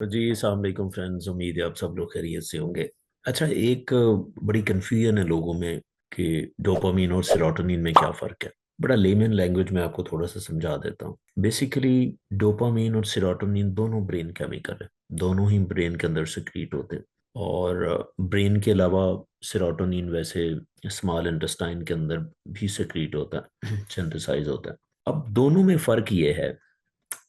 तो जी अस्सलाम वालेकुम फ्रेंड्स। उम्मीद है आप सब लोग खैरियत से होंगे। अच्छा, एक बड़ी कन्फ्यूजन है लोगों में कि डोपामीन और सेरोटोनिन में क्या फ़र्क है। बड़ा लेमन लैंग्वेज में आपको थोड़ा सा समझा देता हूँ। बेसिकली डोपामीन और सेरोटोनिन दोनों ब्रेन केमिकल है, दोनों ही ब्रेन के अंदर सिक्रीट होते हैं। और ब्रेन के अलावा सेरोटोनिन वैसे स्मॉल इंटेस्टाइन के अंदर भी सिक्रीट होता है, सिंथेसाइज होता है। अब दोनों में फ़र्क ये है,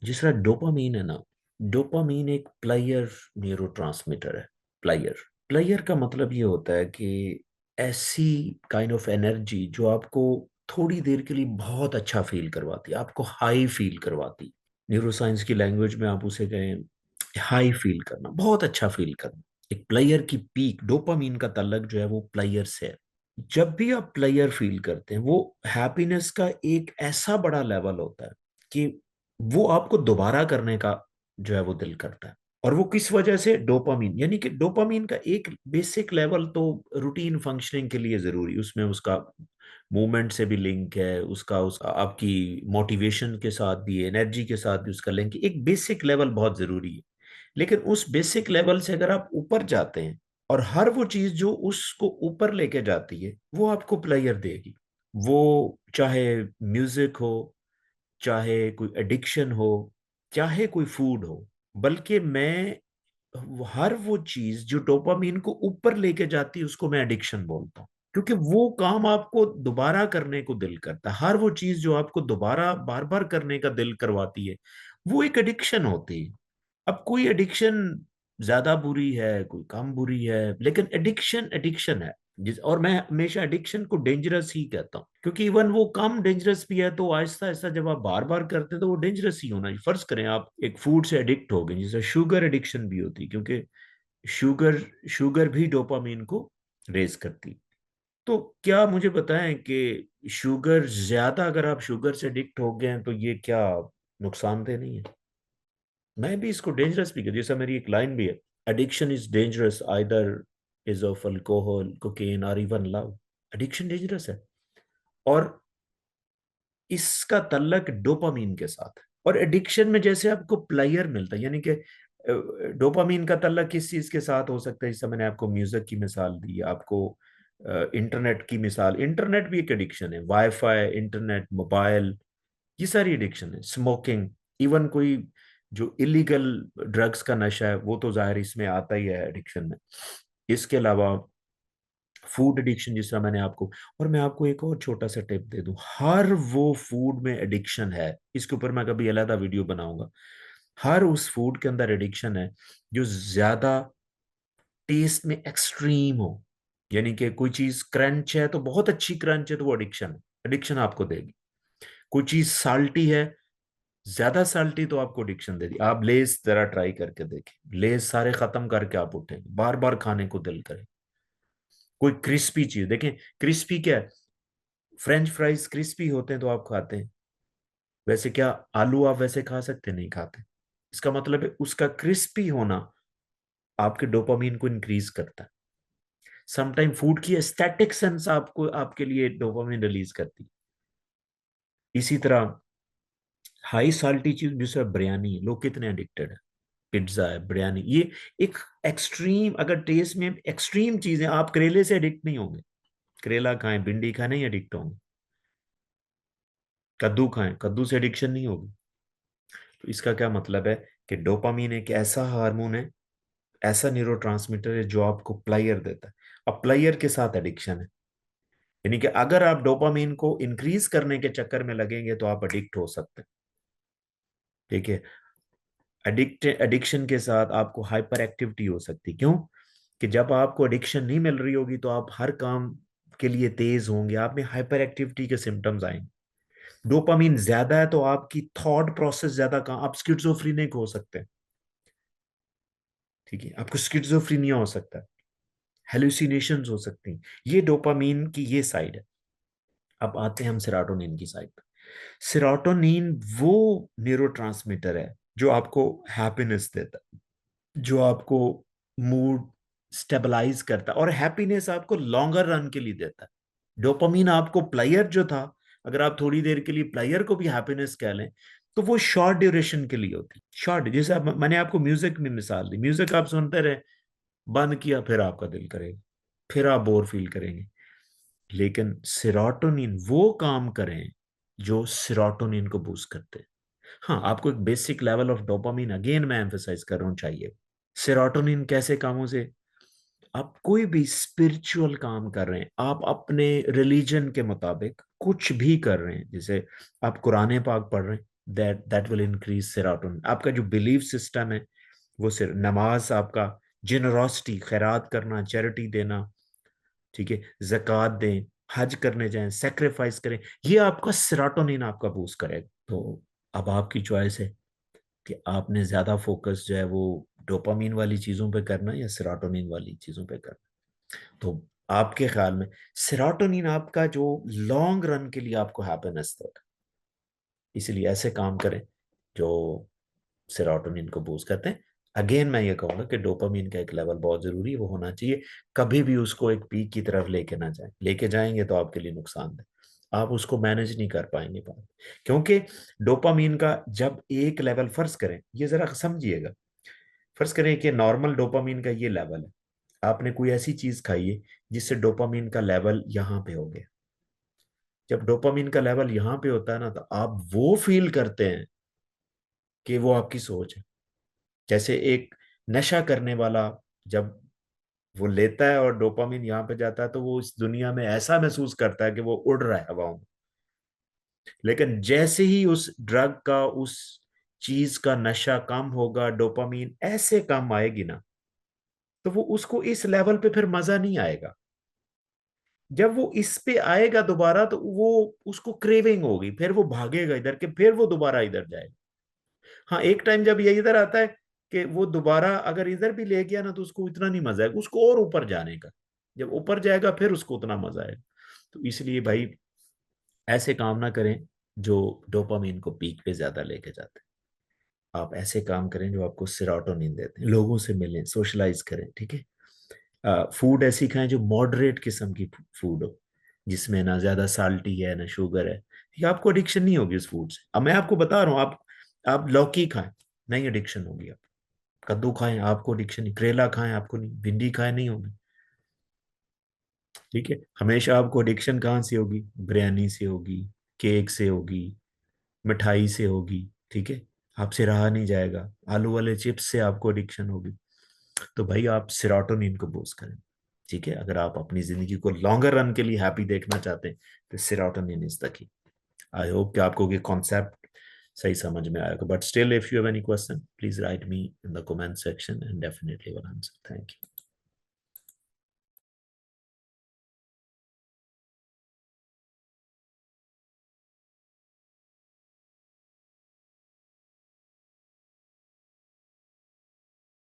जिस तरह डोपामीन है ना, डोपामीन एक प्लायर न्यूरोट्रांसमीटर है। प्लायर प्लायर का मतलब ये होता है कि ऐसी काइंड ऑफ एनर्जी जो आपको थोड़ी देर के लिए बहुत अच्छा फील करवाती है, आपको हाई फील करवाती। न्यूरोसाइंस की लैंग्वेज में आप उसे कहें हाई फील करना, बहुत अच्छा फील करना। एक प्लेयर की पीक डोपामीन का तलक जो है वो प्लेयर से है। जब भी आप प्लेयर फील करते हैं, वो हैप्पीनेस का एक ऐसा बड़ा लेवल होता है कि वो आपको दोबारा करने का जो है वो दिल करता है। और वो किस वजह से? डोपामीन, यानी कि डोपामीन का एक बेसिक लेवल तो रूटीन फंक्शनिंग के लिए जरूरी, उसमें उसका मूवमेंट से भी लिंक है, उसका उसका आपकी मोटिवेशन के साथ भी, एनर्जी के साथ भी उसका लिंक है। एक बेसिक लेवल बहुत जरूरी है। लेकिन उस बेसिक लेवल से अगर आप ऊपर जाते हैं, और हर वो चीज जो उसको ऊपर लेके जाती है वो आपको प्लेयर देगी। वो चाहे म्यूजिक हो, चाहे कोई एडिक्शन हो, चाहे कोई फूड हो, बल्कि मैं हर वो चीज जो डोपामीन को ऊपर लेके जाती है उसको मैं एडिक्शन बोलता हूँ। क्योंकि वो काम आपको दोबारा करने को दिल करता है, हर वो चीज जो आपको दोबारा बार बार करने का दिल करवाती है, वो एक एडिक्शन होती है। अब कोई एडिक्शन ज्यादा बुरी है, कोई कम बुरी है, लेकिन एडिक्शन एडिक्शन है। जिस और मैं हमेशा एडिक्शन को डेंजरस ही कहता हूँ, क्योंकि इवन वो कम डेंजरस भी है, तो आहिस्ता आहिस्ता जब आप बार बार करते हैं तो वो डेंजरस ही होना। फर्ज करें आप एक फूड से एडिक्ट हो गए, जैसे शुगर एडिक्शन भी होती है, क्योंकि शुगर शुगर भी डोपामीन को रेज करती। तो क्या मुझे बताएं कि शुगर ज्यादा, अगर आप शुगर से एडिक्ट हो गए हैं तो ये क्या नुकसानदेह नहीं है? मैं भी इसको डेंजरस भी कहती हूँ। जैसा मेरी एक लाइन भी है, addiction is dangerous either is of alcohol, cocaine और इवन लव। एडिक्शन डेंजरस है, और इसका तल्लक डोपामीन के साथ है। और एडिक्शन में जैसे आपको प्लेयर मिलता है, यानी कि डोपामीन का तल्लक किस चीज के साथ हो सकता है? जैसे मैंने आपको म्यूजिक की मिसाल दी, आपको इंटरनेट की मिसाल। इंटरनेट भी एक एडिक्शन है, वाईफाई, इंटरनेट, मोबाइल, ये सारी एडिक्शन है। स्मोकिंग, इवन कोई जो इलीगल ड्रग्स का नशा है वो तो जाहिर इसमें आता ही है एडिक्शन में। इसके अलावा फूड एडिक्शन, जिस तरह मैंने आपको, और मैं आपको एक और छोटा सा टिप दे दूं, हर वो फूड में एडिक्शन है, इसके ऊपर मैं कभी अलग वीडियो बनाऊंगा। हर उस फूड के अंदर एडिक्शन है जो ज्यादा टेस्ट में एक्सट्रीम हो। यानी कि कोई चीज क्रंच है तो बहुत अच्छी क्रंच है, तो वो एडिक्शन है, एडिक्शन आपको देगी। कोई चीज साल्टी है, ज्यादा साल्टी, तो आपको एडिक्शन दे दी। आप लेस जरा ट्राई करके देखें, लेस सारे खत्म करके आप उठेंगे, बार बार खाने को दिल करे। कोई क्रिस्पी चीज देखें, क्रिस्पी क्या है? फ्रेंच फ्राइज क्रिस्पी होते हैं तो आप खाते हैं। वैसे क्या आलू आप वैसे खा सकते हैं? नहीं खाते। इसका मतलब है उसका क्रिस्पी होना आपके डोपामीन को इंक्रीज करता है। समटाइम फूड की एस्थेटिक सेंस आपको, आपके लिए डोपामीन रिलीज करती है। इसी तरह हाई साल्टी चीज जैसे बिरयानी, लोग कितने एडिक्टेड है। पिज्जा है, बिरयानी, ये एक एक्सट्रीम, अगर टेस्ट में एक्सट्रीम चीजें। आप करेले से एडिक्ट नहीं होंगे, करेला खाएं, भिंडी खाएं, नहीं एडिक्ट होंगे। कद्दू खाएं, कद्दू से एडिक्शन नहीं होगी। तो इसका क्या मतलब है कि डोपामीन एक ऐसा हार्मोन है, ऐसा न्यूरोट्रांसमीटर है जो आपको प्लेयर देता है। अब प्लेयर के साथ एडिक्शन है, यानी कि अगर आप डोपामीन को इंक्रीज करने के चक्कर में लगेंगे तो आप एडिक्ट हो सकते हैं। ठीक है। एडिक्शन के साथ आपको हाइपर एक्टिविटी हो सकती है। क्यों? कि जब आपको एडिक्शन नहीं मिल रही होगी तो आप हर काम के लिए तेज होंगे, आप में हाइपर एक्टिविटी के सिम्टम्स आएंगे। डोपामीन ज्यादा है तो आपकी थॉट प्रोसेस ज्यादा, काम, आप स्किज़ोफ्रेनिक हो सकते हैं। ठीक है, आपको स्किज़ोफ्रेनिया हो सकता है, हेलुसिनेशंस हो सकती हैं। ये डोपामीन की ये साइड है। अब आते हैं हम सेरोटोनिन की साइड पर। सेरोटोनिन वो न्यूरोट्रांसमीटर है जो आपको हैप्पीनेस देता है, जो आपको मूड स्टेबलाइज करता है, और हैप्पीनेस आपको लॉन्गर रन के लिए देता है। डोपामीन आपको प्लेयर जो था, अगर आप थोड़ी देर के लिए प्लेयर को भी हैप्पीनेस कह लें, तो वो शॉर्ट ड्यूरेशन के लिए होती, शॉर्ट, जैसे मैंने आपको म्यूजिक में मिसाल दी, म्यूजिक आप सुनते रहे, बंद किया फिर आपका दिल करेगा, फिर आप बोर फील करेंगे। लेकिन सेरोटोनिन वो काम करें जो सेरोटोनिन को बूस्ट करते हैं। हाँ, आपको एक basic level of dopamine, again मैं एम्फेसाइज कर रहा हूं, चाहिए। सेरोटोनिन कैसे कामों से, आप कोई भी स्पिरिचुअल काम कर रहे हैं, आप अपने रिलीजन के मुताबिक कुछ भी कर रहे हैं, जैसे आप कुरान पाक पढ़ रहे हैं, that that will increase serotonin. आपका जो बिलीफ सिस्टम है वो सिर्फ नमाज, आपका जेनरोसिटी, खैरात करना, चैरिटी देना, ठीक है, जक़ात दें, हज करने जाएं, सेक्रीफाइस करें, ये आपका सेरोटोनिन आपका बूस्ट करेगा। तो अब आपकी चॉइस है कि आपने ज्यादा फोकस जो है वो डोपामीन वाली चीजों पे करना है या सेरोटोनिन वाली चीजों पे करना। तो आपके ख्याल में सेरोटोनिन आपका जो लॉन्ग रन के लिए आपको हैप्पीनेस देगा, इसलिए ऐसे काम करें जो सेरोटोनिन को बूस्ट करते हैं। अगेन मैं ये कहूंगा कि डोपामीन का एक लेवल बहुत जरूरी है, वो होना चाहिए। कभी भी उसको एक पीक की तरफ लेके ना जाए, लेके जाएंगे तो आपके लिए नुकसान है, आप उसको मैनेज नहीं कर पाएंगे बात। क्योंकि डोपामीन का जब एक लेवल, फर्ज करें, ये जरा समझिएगा, फर्ज करें कि नॉर्मल डोपामीन का ये लेवल है, आपने कोई ऐसी चीज खाई है जिससे डोपामीन का लेवल यहां पे हो गया। जब डोपामीन का लेवल यहां पे होता है ना, तो आप वो फील करते हैं कि वो आपकी सोच है। जैसे एक नशा करने वाला जब वो लेता है और डोपामिन यहाँ पे जाता है, तो वो इस दुनिया में ऐसा महसूस करता है कि वो उड़ रहा है हवाओं में। लेकिन जैसे ही उस ड्रग का, उस चीज का नशा कम होगा, डोपामिन ऐसे कम आएगी ना, तो वो उसको इस लेवल पे फिर मजा नहीं आएगा। जब वो इस पे आएगा दोबारा, तो वो उसको क्रेविंग होगी, फिर वो भागेगा इधर के, फिर वो दोबारा इधर जाएगा। हाँ, एक टाइम जब ये इधर आता है कि वो दोबारा अगर इधर भी ले गया ना, तो उसको इतना नहीं मजा आएगा, उसको और ऊपर जाने का। जब ऊपर जाएगा फिर उसको उतना मजा आएगा। तो इसलिए भाई ऐसे काम ना करें जो डोपामिन को पीक पे ज्यादा लेके जाते हैं। आप ऐसे काम करें जो आपको सेरोटोनिन देते हैं, लोगों से मिलें, सोशलाइज करें, ठीक है। फूड ऐसी खाएं जो मॉडरेट किस्म की फूड हो, जिसमें ना ज्यादा साल्टी है ना शुगर है, ठीक है, आपको एडिक्शन नहीं होगी उस फूड से। अब मैं आपको बता रहा हूँ, आप लौकी खाएं, नहीं एडिक्शन होगी। आप कद्दू खाएं, आपको एडिक्शन नहीं, करेला खाएं, आपको नहीं, भिंडी खाएं, नहीं होगी। ठीक है, हमेशा आपको एडिक्शन कहाँ से होगी, बिरयानी से होगी, केक से होगी, मिठाई से होगी, ठीक है, आपसे रहा नहीं जाएगा, आलू वाले चिप्स से आपको एडिक्शन होगी। तो भाई आप सेरोटोनिन को बूस्ट करें, ठीक है, अगर आप अपनी जिंदगी को लॉन्गर रन के लिए हैप्पी देखना चाहते हैं, तो serotonin is the key. I hope कि आपको ये कॉन्सेप्ट सही समझ में आएगा, but still if you have any question please right me in the comment section and definitely will answer. Thank you.